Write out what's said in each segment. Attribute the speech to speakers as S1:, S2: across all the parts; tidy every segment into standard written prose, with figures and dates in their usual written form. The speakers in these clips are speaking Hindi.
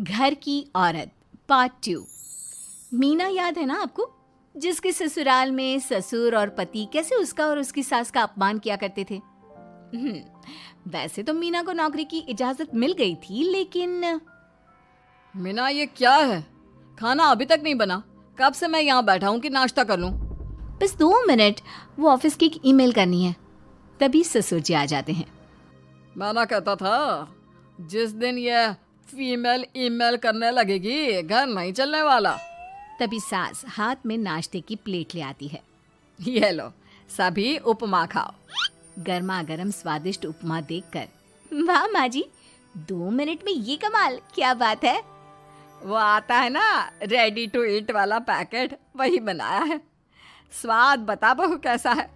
S1: घर की औरत पार्ट 2। मीना याद है ना आपको, जिसके ससुराल में ससुर और पति कैसे उसका और उसकी सास का अपमान किया करते थे। वैसे तो मीना को नौकरी की इजाजत मिल गई थी, लेकिन
S2: मीना, ये क्या है? खाना अभी तक नहीं बना। कब से मैं यहाँ बैठा हूँ कि नाश्ता कर लूँ।
S1: बस 2 मिनट, वो ऑफिस की एक ईमेल करनी है। तभी ससुर जी आ जाते हैं।
S2: मैं ना कहता था, जिस दिन ये फीमेल ईमेल करने लगेगी घर नहीं चलने वाला।
S1: तभी सास हाथ में नाश्ते की प्लेट ले आती है।
S2: ये लो, सभी उपमा खाओ।
S1: गर्मा गर्म स्वादिष्ट उपमा देखकर वाह माँ जी, 2 मिनट में ये कमाल, क्या बात है।
S2: वो आता है ना रेडी टू ईट वाला पैकेट, वही बनाया है। स्वाद बता बहू कैसा है।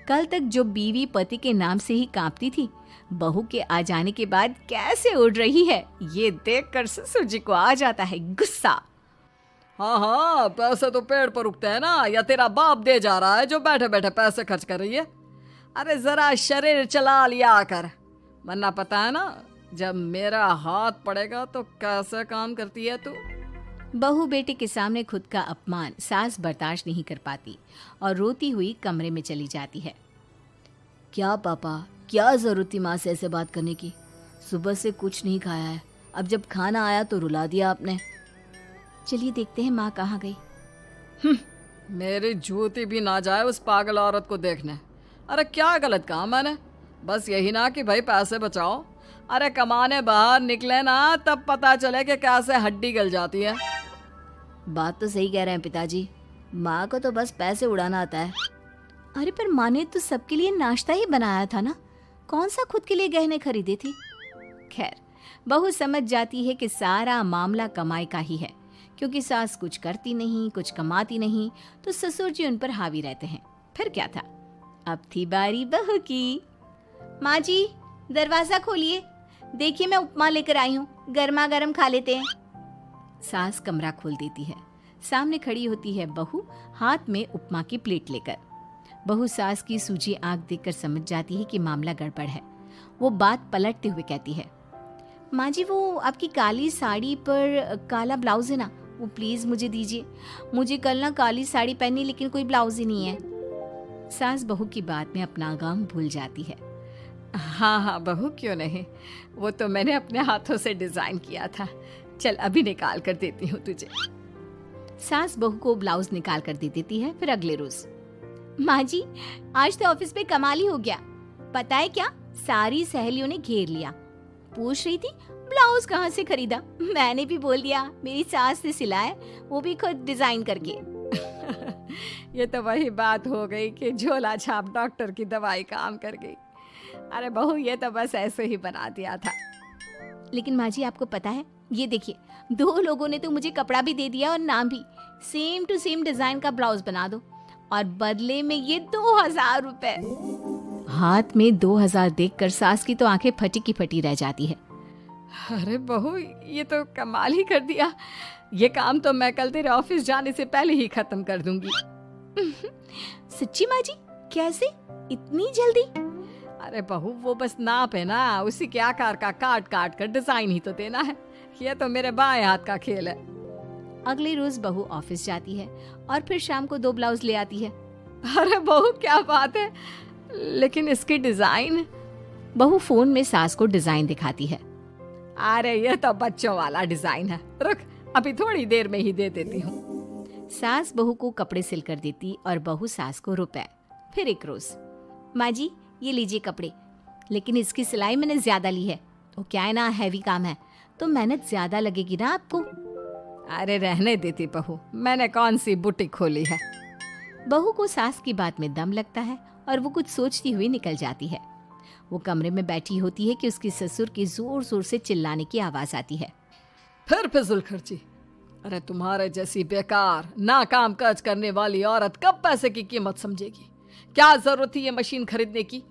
S1: कल तक जो बीवी पति के नाम से ही कांपती थी, बहू के आ जाने के बाद कैसे उड़ रही है, ये देखकर ससुर जी को आ जाता है गुस्सा।
S2: हाँ हाँ, पैसे तो पेड़ पर उगते हैं ना, या तेरा बाप दे जा रहा है जो बैठे बैठे पैसे खर्च कर रही है। अरे जरा शरीर चला लिया कर, वरना पता है ना जब मेरा हाथ पड़ेगा तो कैसे काम करती है तू।
S1: बहू बेटे के सामने खुद का अपमान सास बर्दाश्त नहीं कर पाती और रोती हुई कमरे में चली जाती है। क्या पापा, क्या जरूरत थी माँ से ऐसे बात करने की? सुबह से कुछ नहीं खाया है, अब जब खाना आया तो रुला दिया आपने। चलिए देखते हैं माँ कहाँ गई।
S2: मेरी जूती भी ना जाए उस पागल औरत को देखने। अरे क्या गलत काम मैंने? बस यही ना कि भाई पैसे बचाओ। अरे कमाने बाहर निकले ना, तब पता चले कि कैसे हड्डी गल जाती है।
S1: बात तो सही कह रहे हैं पिताजी, माँ को तो बस पैसे उड़ाना आता है। अरे पर माँ ने तो सबके लिए नाश्ता ही बनाया था ना, कौन सा खुद के लिए गहने खरीदे थे। खैर, बहू समझ जाती है कि सारा मामला कमाई का ही है, क्योंकि सास कुछ करती नहीं, कुछ कमाती नहीं, तो ससुर जी उन पर हावी रहते हैं। फिर क्या था, अब थी बारी बहू की। माँ जी, दरवाजा खोलिए, देखिए मैं उपमा लेकर आई हूँ, गर्मा गर्म खा लेते हैं। सास कमरा खोल देती है। सामने खड़ी होती है बहू, हाथ में उपमा की प्लेट लेकर। बहू सास की सूजी आंख देखकर समझ जाती है कि मामला गड़बड़ है। वो बात पलटते हुए कहती है, माँ जी वो आपकी काली साड़ी पर काला ब्लाउज है ना, वो प्लीज मुझे दीजिए। मुझे कल ना काली साड़ी पहनी, लेकिन कोई ब्लाउज ही नहीं है। सास बहू की बात में अपना गम भूल जाती है।
S2: हाँ हाँ बहू, क्यों नहीं, वो तो मैंने अपने हाथों से डिजाइन किया था। चल अभी निकाल कर देती हूँ तुझे।
S1: सास बहू को ब्लाउज निकाल कर दे देती है। फिर अगले रोज, माँ जी आज तो ऑफिस में कमाल ही हो गया। पता है क्या, सारी सहेलियों ने घेर लिया, पूछ रही थी ब्लाउज कहाँ से खरीदा। मैंने भी बोल दिया मेरी सास से सिलाए, वो भी खुद डिजाइन करके।
S2: ये तो वही बात हो गई कि झोला छाप डॉक्टर की दवाई काम कर गई। अरे बहू, ये तो बस ऐसे ही बना दिया था।
S1: लेकिन माँ जी आपको पता है, ये देखिए 2 लोगों ने तो मुझे कपड़ा भी दे दिया और नाम भी, सेम टू सेम डिजाइन का ब्लाउज बना दो, और बदले में ये 2000 रुपए। हाथ में 2000 देखकर सास की तो आंखें फटी की फटी रह जाती है।
S2: अरे बहू, ये तो कमाल ही कर दिया। ये काम तो मैं कल तेरे ऑफिस जाने से पहले ही खत्म कर दूंगी।
S1: सच्ची माँ जी, कैसे इतनी जल्दी?
S2: अरे बहू, वो बस नाप है ना, उसी के आकार का काट काट कर डिजाइन ही तो देना है। ये तो मेरे बाएं हाथ का खेल है।
S1: अगले रोज बहू ऑफिस जाती है और फिर शाम को 2 ब्लाउज ले आती है।
S2: अरे बहू, क्या बात है, लेकिन इसकी डिजाइन।
S1: बहू फोन में सास को डिजाइन दिखाती है।
S2: अरे ये तो बच्चों वाला डिजाइन है, रुक अभी थोड़ी देर में ही दे देती हूँ।
S1: सास बहू को कपड़े सिल कर देती और बहू सास को रुपए। फिर एक रोज, माँ जी ये लीजिए कपड़े, लेकिन इसकी सिलाई मैंने ज्यादा ली है। तो क्या है ना, हैवी काम है तो मेहनत ज्यादा लगेगी ना आपको।
S2: अरे रहने देती बहू, मैंने कौन सी बुटीक खोली है।
S1: बहू को सास की बात में दम लगता है और वो कुछ सोचती हुई निकल जाती है। वो कमरे में बैठी होती है कि उसकी ससुर की जोर जोर से चिल्लाने की आवाज आती है।
S2: फिर फिजूल खर्ची। अरे तुम्हारे जैसी बेकार ना काम काज करने वाली औरत कब पैसे की कीमत समझेगी। क्या जरूरत थी ये मशीन खरीदने की?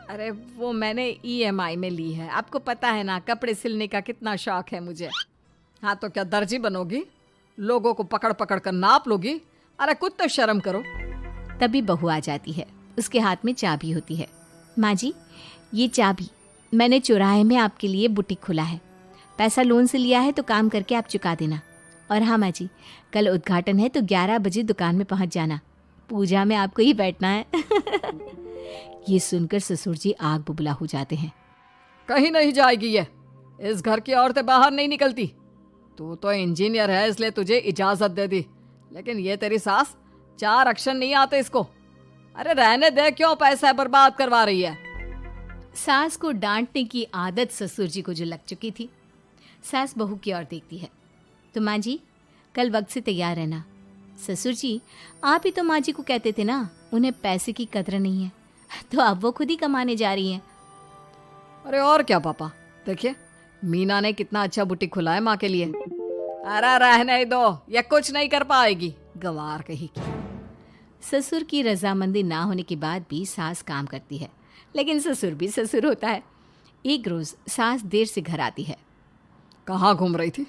S2: अरे वो मैंने EMI में ली है, आपको पता है ना कपड़े सिलने का कितना शौक है मुझे। हाँ तो क्या दर्जी बनोगी, लोगों को पकड़ पकड़ कर नाप लोगी? अरे कुछ तो शर्म करो।
S1: तभी बहू आ जाती है, उसके हाथ में चाबी होती है। माँ जी ये चाबी, मैंने चौराहे में आपके लिए बुटीक खोला है, पैसा लोन से लिया है तो काम करके आप चुका देना। और हाँ माँ जी, कल उद्घाटन है तो 11 बजे दुकान में पहुँच जाना, पूजा में आपको ही बैठना है। ये सुनकर ससुर जी आग बुबला हो जाते हैं।
S2: कहीं नहीं जाएगी ये, इस घर की औरतें बाहर नहीं निकलती। तू तो इंजीनियर है इसलिए तुझे इजाजत दे दी, लेकिन ये तेरी सास 4 अक्षर नहीं आते इसको। अरे रहने दे, क्यों पैसा बर्बाद करवा रही है।
S1: सास को डांटने की आदत ससुर जी को जो लग चुकी थी। सास बहू की ओर देखती है। तो माँ जी कल वक्त से तैयार रहना। ससुर जी आप ही तो माँ जी को कहते थे ना उन्हें पैसे की कदर नहीं है, तो अब वो खुद ही कमाने जा रही हैं।
S2: अरे और क्या पापा, देखिए मीना ने कितना अच्छा बुटीक खुला है माँ के लिए। अरे रहने दो, ये कुछ नहीं कर पाएगी, गंवार कही की।
S1: ससुर की रजामंदी ना होने के बाद भी सास काम करती है, लेकिन ससुर भी ससुर होता है। एक रोज सास देर से घर आती है।
S2: कहाँ घूम रही थी?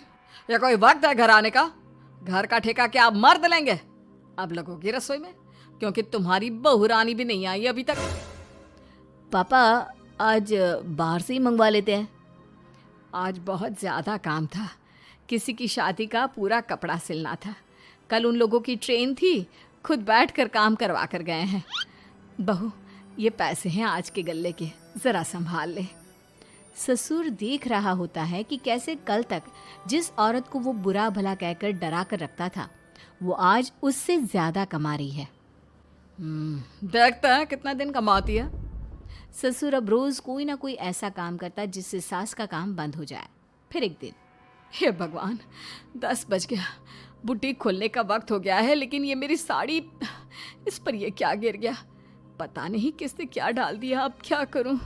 S2: या कोई वक्त है घर आने का? घर का ठेका क्या आप मर्द लेंगे? अब लगोगी रसोई में, क्योंकि तुम्हारी बहू रानी भी नहीं आई अभी तक।
S1: पापा आज बाहर से ही मंगवा लेते हैं।
S2: आज बहुत ज़्यादा काम था, किसी की शादी का पूरा कपड़ा सिलना था। कल उन लोगों की ट्रेन थी, खुद बैठ कर काम करवा कर गए हैं। बहू ये पैसे हैं आज के गल्ले के, ज़रा संभाल ले।
S1: ससुर देख रहा होता है कि कैसे कल तक जिस औरत को वो बुरा भला कहकर डरा कर रखता था वो आज उससे ज़्यादा कमा रही है।
S2: देखते हैं कितना दिन कमाती है।
S1: ससुर अब रोज़ कोई ना कोई ऐसा काम करता जिससे सास का काम बंद हो जाए। फिर एक दिन,
S2: हे भगवान 10 बज गया, बुटीक खोलने का वक्त हो गया है, लेकिन ये मेरी साड़ी, इस पर ये क्या गिर गया, पता नहीं किसने क्या डाल दिया, अब क्या करूं।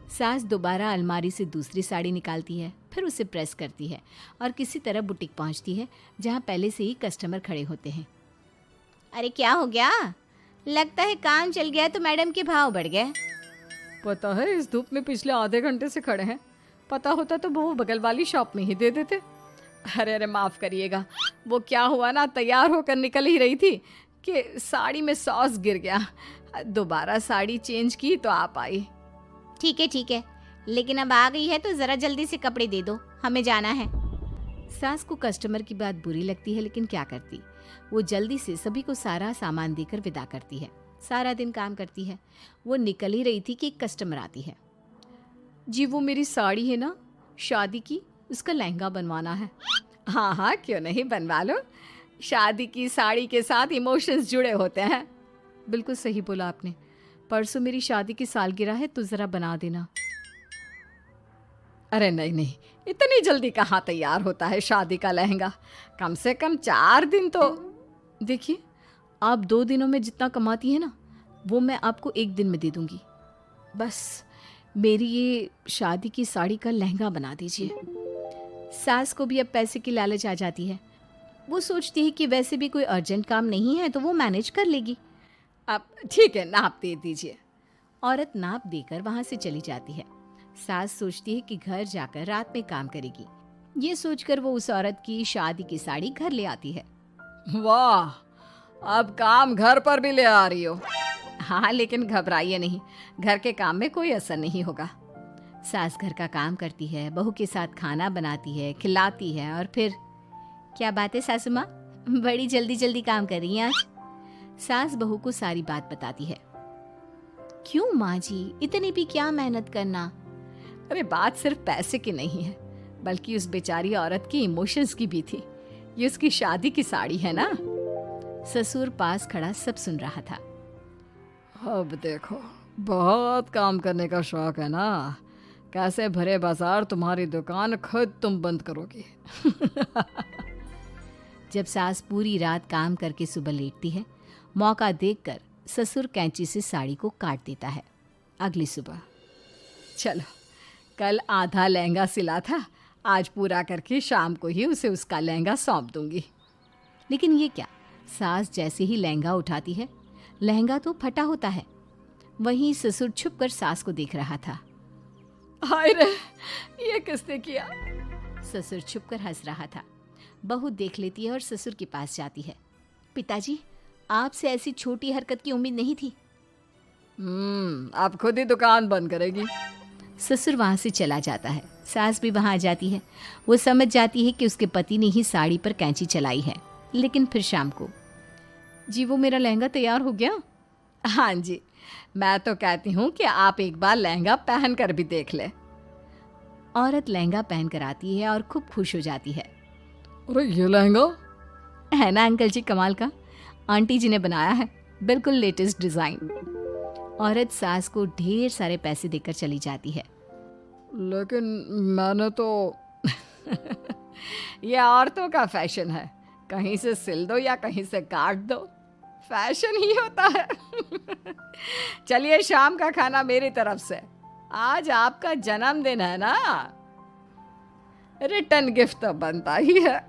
S1: सास दोबारा अलमारी से दूसरी साड़ी निकालती है, फिर उसे प्रेस करती है और किसी तरह बुटीक पहुंचती है जहां पहले से ही कस्टमर खड़े होते हैं। अरे क्या हो गया? लगता है काम चल गया तो मैडम के भाव बढ़ गए।
S2: पता है इस धूप में पिछले आधे घंटे से खड़े हैं, पता होता तो वो बगल वाली शॉप में ही दे देते। अरे अरे माफ़ करिएगा, वो क्या हुआ ना, तैयार होकर निकल ही रही थी कि साड़ी में सॉस गिर गया, दोबारा साड़ी चेंज की तो आप आई।
S1: ठीक है, लेकिन अब आ गई है तो ज़रा जल्दी से कपड़े दे दो, हमें जाना है। सास को कस्टमर की बात बुरी लगती है, लेकिन क्या करती, वो जल्दी से सभी को सारा सामान देकर विदा करती है। सारा दिन काम करती है। वो निकल ही रही थी कि एक कस्टमर आती है।
S2: जी वो मेरी साड़ी है ना शादी की, उसका लहंगा बनवाना है। हाँ हाँ क्यों नहीं, बनवा लो। शादी की साड़ी के साथ इमोशंस जुड़े होते हैं। बिल्कुल सही बोला आपने, परसों मेरी शादी की सालगिरह है तो ज़रा बना देना। अरे नहीं नहीं, इतनी जल्दी कहाँ तैयार होता है शादी का लहंगा, कम से कम 4 दिन तो। देखिए आप 2 दिनों में जितना कमाती है ना वो मैं आपको 1 दिन में दे दूंगी, बस मेरी ये शादी की साड़ी का लहंगा बना दीजिए।
S1: सास को भी अब पैसे की लालच आ जाती है। वो सोचती है कि वैसे भी कोई अर्जेंट काम नहीं है तो वो मैनेज कर लेगी।
S2: अब ठीक है, नाप दे दीजिए।
S1: औरत नाप देकर वहाँ से चली जाती है। सास सोचती है कि घर जाकर रात में काम करेगी। ये सोचकर वो उस औरत की शादी की साड़ी घर ले आती है।
S2: वाह, अब काम घर पर भी ले आ रही हो।
S1: हाँ लेकिन घबराइए नहीं, घर के काम में कोई असर नहीं होगा। सास घर का काम करती है, बहू के साथ खाना बनाती है, खिलाती है और फिर क्या बात है सासू माँ, बड़ी जल्दी जल्दी काम कर रही हैं आज। सास बहू को सारी बात बताती है। क्यों माँ जी, इतनी भी क्या मेहनत करना।
S2: अरे बात सिर्फ पैसे की नहीं है, बल्कि उस बेचारी औरत की इमोशंस की भी थी। ये उसकी शादी की साड़ी है ना।
S1: ससुर पास खड़ा सब सुन रहा था।
S2: अब देखो, बहुत काम करने का शौक है ना, कैसे भरे बाजार तुम्हारी दुकान खुद तुम बंद करोगी।
S1: जब सास पूरी रात काम करके सुबह लेटती है, मौका देखकर ससुर कैंची से साड़ी को काट देता है। अगली सुबह,
S2: चलो कल आधा लहंगा सिला था, आज पूरा करके शाम को ही उसे उसका लहंगा सौंप दूंगी।
S1: लेकिन ये क्या, सास जैसे ही लहंगा उठाती है, लहंगा तो फटा होता है। वहीं ससुर छुपकर सास को देख रहा था।
S2: हाय रे, ये किसने किया?
S1: ससुर छुपकर हंस रहा था। बहू देख लेती है और ससुर के पास जाती है। पिताजी, आपसे ऐसी छोटी हरकत की उम्मीद नहीं थी।
S2: आप खुद ही दुकान बंद करेगी।
S1: ससुर वहां से चला जाता है। सास भी वहाँ आ जाती है। वो समझ जाती है कि उसके पति ने ही साड़ी पर कैंची चलाई है। लेकिन फिर शाम को, जी वो मेरा लहंगा तैयार हो गया?
S2: हाँ जी, मैं तो कहती हूँ कि आप एक बार लहंगा पहन कर भी देख ले।
S1: औरत लहंगा पहन कर आती है और खूब खुश हो जाती है।
S2: अरे ये लहंगा
S1: है ना अंकल जी कमाल का, आंटी जी ने बनाया है, बिल्कुल लेटेस्ट डिज़ाइन। औरत सास को ढेर सारे पैसे देकर चली जाती है।
S2: लेकिन मैंने तो ये औरतों का फैशन है, कहीं से सिल दो या कहीं से काट दो, फैशन ही होता है। चलिए शाम का खाना मेरी तरफ से, आज आपका जन्मदिन है ना, रिटर्न गिफ्ट तो बनता ही है।